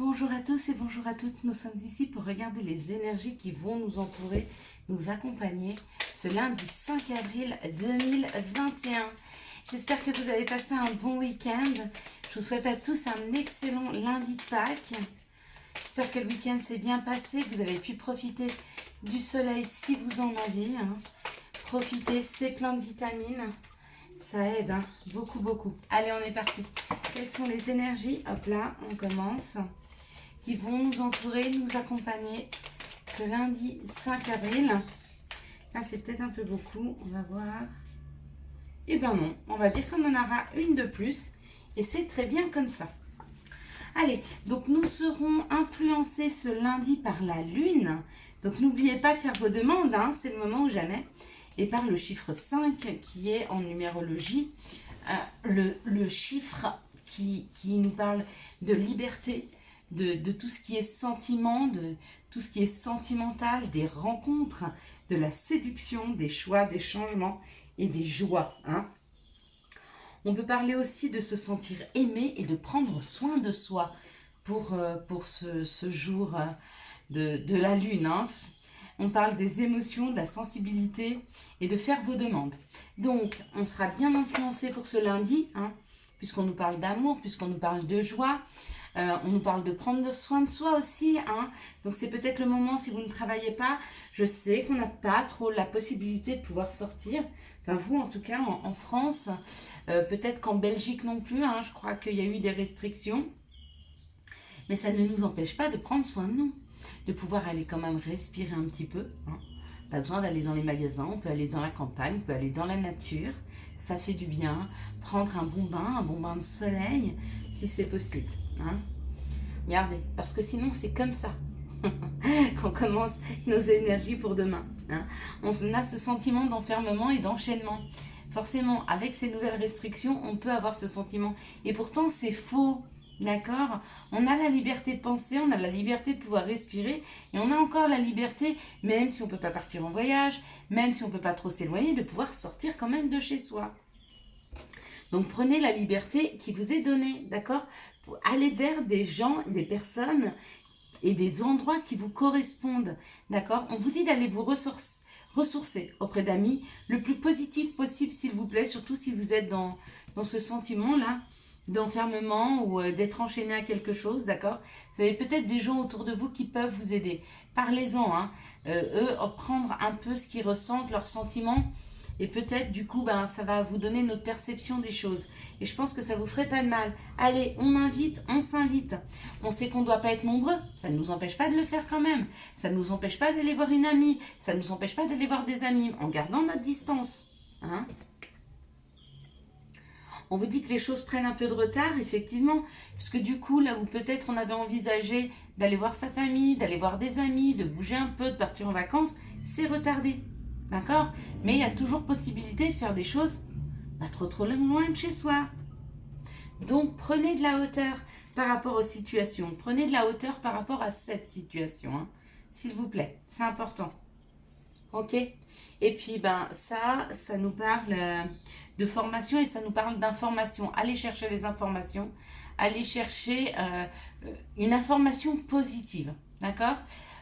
Bonjour à tous et bonjour à toutes, nous sommes ici pour regarder les énergies qui vont nous entourer, nous accompagner ce lundi 5 avril 2021. J'espère que vous avez passé un bon week-end. Je vous souhaite à tous un excellent lundi de Pâques. J'espère que le week-end s'est bien passé, que vous avez pu profiter du soleil si vous en avez. Profitez, c'est plein de vitamines. Ça aide, beaucoup. Allez, on est parti. Quelles sont les énergies? Hop là, on commence. Qui vont nous entourer, nous accompagner ce lundi 5 avril. Là, c'est peut-être un peu beaucoup. On va voir. Eh bien non, on va dire qu'on en aura une de plus. Et c'est très bien comme ça. Allez, donc nous serons influencés ce lundi par la Lune. Donc n'oubliez pas de faire vos demandes, c'est le moment ou jamais. Et par le chiffre 5 qui est en numérologie, le chiffre qui nous parle de liberté, de tout ce qui est sentiment, de tout ce qui est sentimental, des rencontres, de la séduction, des choix, des changements et des joies. On peut parler aussi de se sentir aimé et de prendre soin de soi pour ce jour de la Lune. On parle des émotions, de la sensibilité et de faire vos demandes. Donc, on sera bien influencé pour ce lundi, puisqu'on nous parle d'amour, puisqu'on nous parle de joie. On nous parle de prendre soin de soi aussi. Donc, c'est peut-être le moment, si vous ne travaillez pas, je sais qu'on n'a pas trop la possibilité de pouvoir sortir. Enfin, vous, en tout cas, en France, peut-être qu'en Belgique non plus. Je crois qu'il y a eu des restrictions. Mais ça ne nous empêche pas de prendre soin de nous, de pouvoir aller quand même respirer un petit peu. Pas besoin d'aller dans les magasins, on peut aller dans la campagne, on peut aller dans la nature. Ça fait du bien. Prendre un bon bain de soleil, si c'est possible. Regardez, parce que sinon c'est comme ça qu'on commence nos énergies pour demain. On a ce sentiment d'enfermement et d'enchaînement. Forcément, avec ces nouvelles restrictions, on peut avoir ce sentiment. Et pourtant, c'est faux. D'accord? On a la liberté de penser, on a la liberté de pouvoir respirer et on a encore la liberté, même si on ne peut pas partir en voyage, même si on ne peut pas trop s'éloigner, de pouvoir sortir quand même de chez soi. Donc prenez la liberté qui vous est donnée, d'accord? Pour aller vers des gens, des personnes et des endroits qui vous correspondent, d'accord? On vous dit d'aller vous ressourcer auprès d'amis le plus positif possible, s'il vous plaît, surtout si vous êtes dans ce sentiment-là d'enfermement ou d'être enchaîné à quelque chose, d'accord? Vous avez peut-être des gens autour de vous qui peuvent vous aider. Parlez-en, eux, prendre un peu ce qu'ils ressentent, leurs sentiments, et peut-être du coup, ça va vous donner notre perception des choses. Et je pense que ça vous ferait pas de mal. Allez, on invite, on s'invite. On sait qu'on ne doit pas être nombreux, ça ne nous empêche pas de le faire quand même. Ça ne nous empêche pas d'aller voir une amie, ça ne nous empêche pas d'aller voir des amis, en gardant notre distance. On vous dit que les choses prennent un peu de retard, effectivement, puisque du coup, là où peut-être on avait envisagé d'aller voir sa famille, d'aller voir des amis, de bouger un peu, de partir en vacances, c'est retardé, d'accord? Mais il y a toujours possibilité de faire des choses pas trop loin de chez soi. Donc, prenez de la hauteur par rapport aux situations, prenez de la hauteur par rapport à cette situation, s'il vous plaît, c'est important. Ok? Et puis, ça nous parle de formation et ça nous parle d'information. Allez chercher les informations. Allez chercher une information positive. D'accord?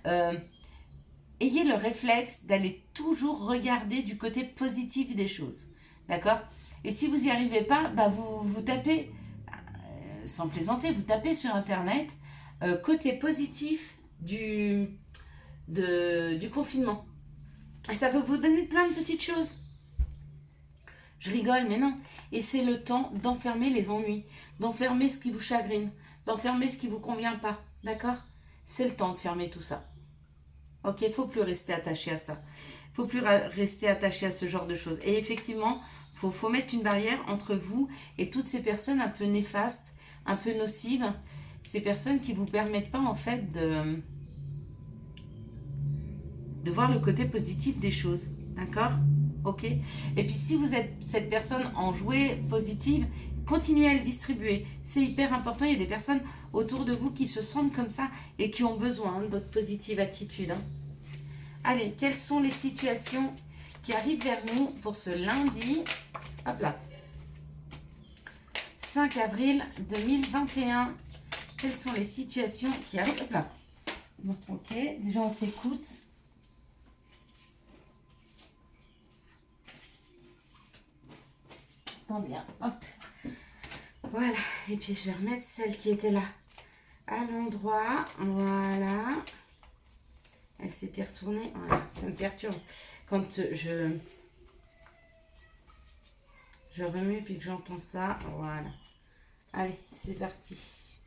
Ayez le réflexe d'aller toujours regarder du côté positif des choses. D'accord? Et si vous n'y arrivez pas, vous tapez, sans plaisanter, vous tapez sur Internet côté positif du confinement. Et ça peut vous donner plein de petites choses. Je rigole, mais non. Et c'est le temps d'enfermer les ennuis, d'enfermer ce qui vous chagrine, d'enfermer ce qui ne vous convient pas. D'accord? C'est le temps de fermer tout ça. Ok, il ne faut plus rester attaché à ça. Il ne faut plus rester attaché à ce genre de choses. Et effectivement, il faut mettre une barrière entre vous et toutes ces personnes un peu néfastes, un peu nocives. Ces personnes qui ne vous permettent pas en fait de voir le côté positif des choses, d'accord? Ok? Et puis si vous êtes cette personne en jouet positive, continuez à le distribuer. C'est hyper important, il y a des personnes autour de vous qui se sentent comme ça et qui ont besoin de votre positive attitude. Allez, quelles sont les situations qui arrivent vers nous pour ce lundi? Hop là. 5 avril 2021. Quelles sont les situations qui arrivent? Hop là. Bon, ok, déjà on s'écoute. Attendez, hein. Hop. Voilà, et puis je vais remettre celle qui était là à l'endroit. Voilà. Elle s'était retournée. Voilà, ça me perturbe. Quand je remue puis que j'entends ça. Voilà. Allez, c'est parti.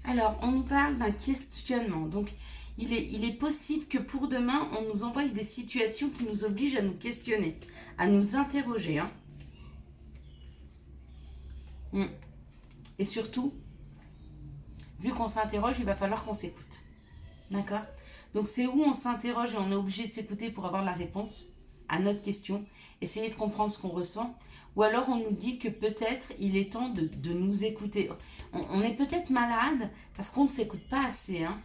Alors, on nous parle d'un questionnement. Donc, il est possible que pour demain, on nous envoie des situations qui nous obligent à nous questionner, à nous interroger. Hein. Et surtout, vu qu'on s'interroge, il va falloir qu'on s'écoute. D'accord? Donc, c'est où on s'interroge et on est obligé de s'écouter pour avoir la réponse à notre question, essayer de comprendre ce qu'on ressent. Ou alors, on nous dit que peut-être il est temps de nous écouter. On est peut-être malade parce qu'on ne s'écoute pas assez, hein.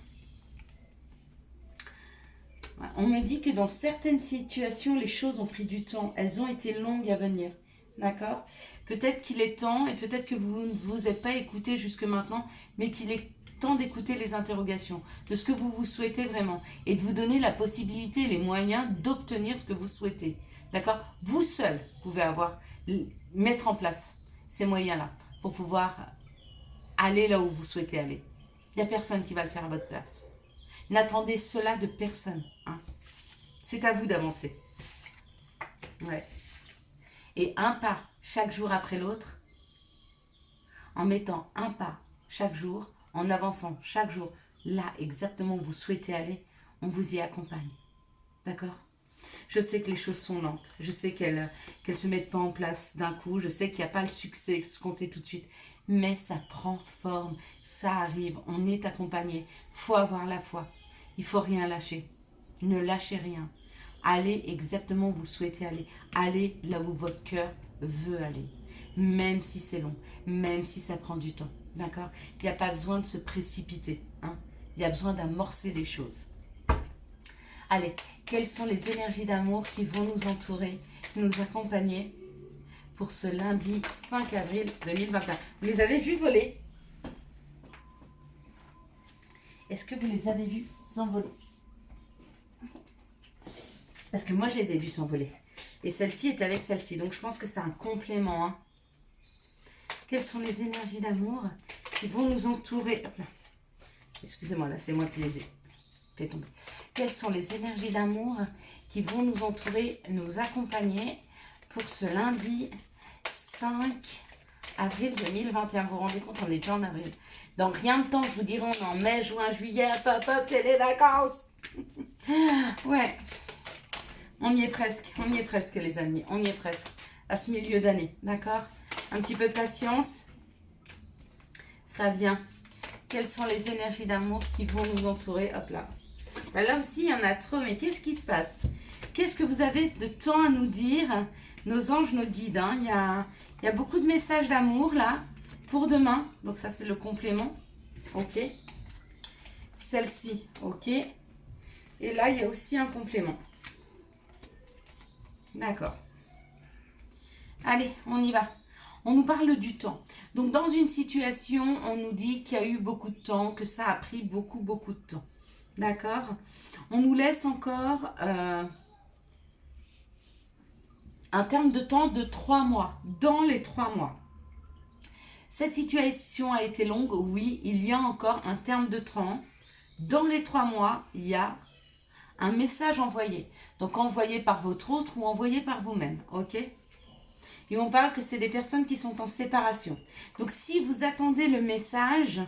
On me dit que dans certaines situations, les choses ont pris du temps. Elles ont été longues à venir. D'accord? Peut-être qu'il est temps, et peut-être que vous ne vous êtes pas écouté jusque maintenant, mais qu'il est temps d'écouter les interrogations, de ce que vous souhaitez vraiment, et de vous donner la possibilité, les moyens d'obtenir ce que vous souhaitez. D'accord? Vous seul pouvez mettre en place ces moyens-là pour pouvoir aller là où vous souhaitez aller. Il n'y a personne qui va le faire à votre place. N'attendez cela de personne. Hein. C'est à vous d'avancer. Ouais. Et un pas chaque jour après l'autre, en mettant un pas chaque jour, en avançant chaque jour, là exactement où vous souhaitez aller, on vous y accompagne. D'accord? Je sais que les choses sont lentes. Je sais qu'elles ne se mettent pas en place d'un coup. Je sais qu'il n'y a pas le succès escompté tout de suite. Mais ça prend forme. Ça arrive. On est accompagné. Il faut avoir la foi. Il ne faut rien lâcher. Ne lâchez rien. Allez exactement où vous souhaitez aller. Allez là où votre cœur veut aller. Même si c'est long. Même si ça prend du temps. D'accord? Il n'y a pas besoin de se précipiter. Hein? Il y a besoin d'amorcer les choses. Allez, quelles sont les énergies d'amour qui vont nous entourer, nous accompagner pour ce lundi 5 avril 2021? Vous les avez vus voler? Est-ce que vous les avez vus s'envoler? Parce que moi, je les ai vus s'envoler. Et celle-ci est avec celle-ci. Donc, je pense que c'est un complément. Hein. Quelles sont les énergies d'amour qui vont nous entourer? Excusez-moi, là, c'est moi qui les ai fait tomber. Quelles sont les énergies d'amour qui vont nous entourer, nous accompagner pour ce lundi 5 avril 2021? Vous vous rendez compte, on est déjà en avril. Dans rien de temps, je vous dirai, on est en mai, juin, juillet, hop, hop, c'est les vacances. Ouais, on y est presque les amis, on y est presque, à ce milieu d'année, d'accord? Un petit peu de patience, ça vient. Quelles sont les énergies d'amour qui vont nous entourer? Hop là. Là aussi, il y en a trop, mais qu'est-ce qui se passe? Qu'est-ce que vous avez de temps à nous dire? Nos anges, nos guides, hein. Il y a beaucoup de messages d'amour, là, pour demain. Donc ça, c'est le complément. Ok. Celle-ci, ok. Et là, il y a aussi un complément. D'accord. Allez, on y va. On nous parle du temps. Donc, dans une situation, on nous dit qu'il y a eu beaucoup de temps, que ça a pris beaucoup de temps. D'accord? On nous laisse encore un terme de temps de 3 mois. Dans les 3 mois. Cette situation a été longue, oui, il y a encore un terme de temps. Dans les 3 mois, il y a un message envoyé. Donc, envoyé par votre autre ou envoyé par vous-même. Ok? Et on parle que c'est des personnes qui sont en séparation. Donc, si vous attendez le message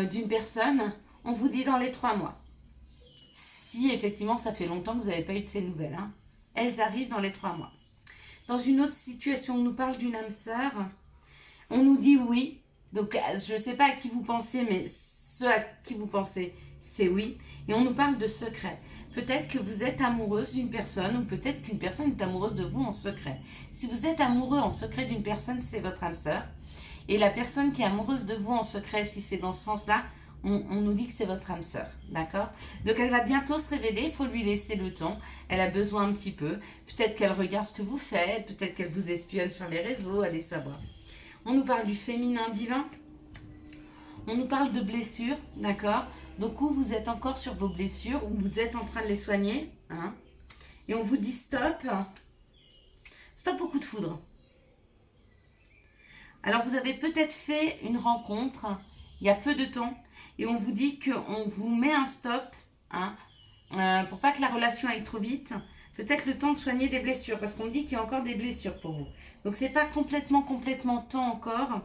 d'une personne, on vous dit dans les 3 mois. Si effectivement ça fait longtemps que vous n'avez pas eu de ces nouvelles, hein, elles arrivent dans les 3 mois. Dans une autre situation, on nous parle d'une âme sœur. On nous dit oui. Donc je ne sais pas à qui vous pensez, mais ce à qui vous pensez, c'est oui. Et on nous parle de secret. Peut-être que vous êtes amoureuse d'une personne ou peut-être qu'une personne est amoureuse de vous en secret. Si vous êtes amoureux en secret d'une personne, c'est votre âme sœur. Et la personne qui est amoureuse de vous en secret, si c'est dans ce sens-là, on nous dit que c'est votre âme sœur, d'accord? Donc elle va bientôt se révéler, il faut lui laisser le temps, elle a besoin un petit peu, peut-être qu'elle regarde ce que vous faites, peut-être qu'elle vous espionne sur les réseaux, allez savoir. On nous parle du féminin divin, on nous parle de blessures, d'accord? Donc où vous êtes encore sur vos blessures, où vous êtes en train de les soigner, hein? Et on vous dit stop, stop au coup de foudre. Alors vous avez peut-être fait une rencontre il y a peu de temps et on vous dit qu'on vous met un stop, hein, pour pas que la relation aille trop vite. Peut-être le temps de soigner des blessures parce qu'on dit qu'il y a encore des blessures pour vous. Donc c'est pas complètement temps encore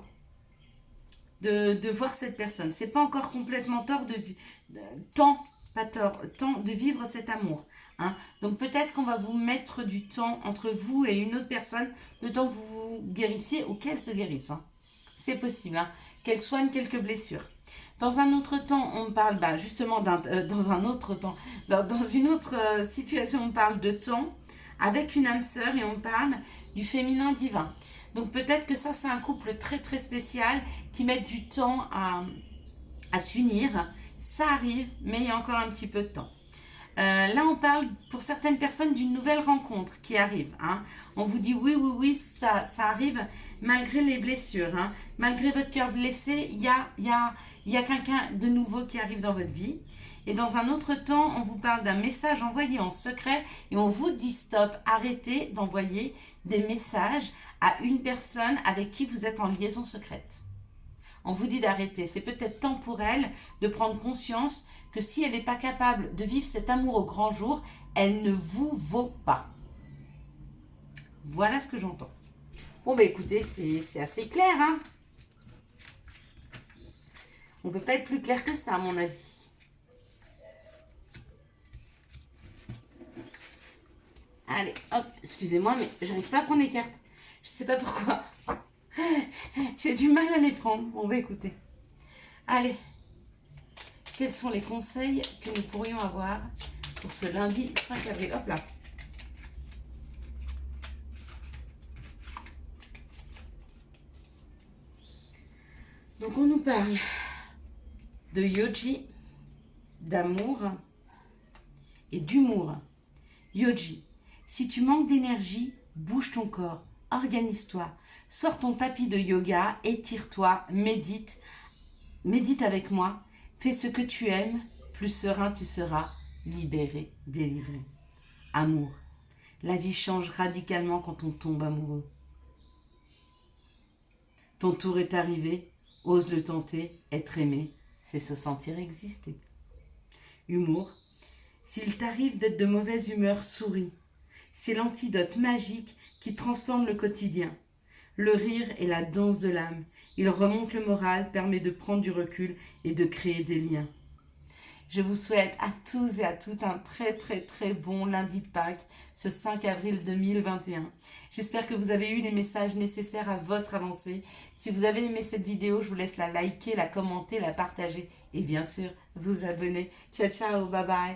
de voir cette personne. C'est pas encore complètement temps, pas tort, temps de vivre cet amour. Hein. Donc peut-être qu'on va vous mettre du temps entre vous et une autre personne, le temps que vous vous guérissiez ou qu'elle se guérisse. Hein. C'est possible, hein, qu'elle soigne quelques blessures. Dans un autre temps, on parle, justement, dans un autre temps, dans une autre situation, on parle de temps avec une âme sœur et on parle du féminin divin. Donc peut-être que ça, c'est un couple très très spécial qui met du temps à s'unir. Ça arrive, mais il y a encore un petit peu de temps. Là, on parle pour certaines personnes d'une nouvelle rencontre qui arrive. Hein. On vous dit oui, ça arrive malgré les blessures. Hein. Malgré votre cœur blessé, il y a quelqu'un de nouveau qui arrive dans votre vie. Et dans un autre temps, on vous parle d'un message envoyé en secret et on vous dit stop, arrêtez d'envoyer des messages à une personne avec qui vous êtes en liaison secrète. On vous dit d'arrêter. C'est peut-être temps pour elle de prendre conscience que si elle n'est pas capable de vivre cet amour au grand jour, elle ne vous vaut pas. Voilà ce que j'entends. Bon, écoutez, c'est assez clair. Hein, on ne peut pas être plus clair que ça, à mon avis. Allez, hop, excusez-moi, mais j'arrive pas à prendre les cartes. Je sais pas pourquoi. J'ai du mal à les prendre. Bon, écoutez. Allez. Quels sont les conseils que nous pourrions avoir pour ce lundi 5 avril? Hop là. Donc, on nous parle de yogi, d'amour et d'humour. Yogi, si tu manques d'énergie, bouge ton corps, organise-toi, sors ton tapis de yoga, étire-toi, médite. Médite avec moi, fais ce que tu aimes, plus serein tu seras, libéré, délivré. Amour, la vie change radicalement quand on tombe amoureux. Ton tour est arrivé, ose le tenter, être aimé, c'est se sentir exister. Humour, s'il t'arrive d'être de mauvaise humeur, souris. C'est l'antidote magique qui transforme le quotidien. Le rire est la danse de l'âme. Il remonte le moral, permet de prendre du recul et de créer des liens. Je vous souhaite à tous et à toutes un très très très bon lundi de Pâques, ce 5 avril 2021. J'espère que vous avez eu les messages nécessaires à votre avancée. Si vous avez aimé cette vidéo, je vous laisse la liker, la commenter, la partager et bien sûr vous abonner. Ciao ciao, bye bye.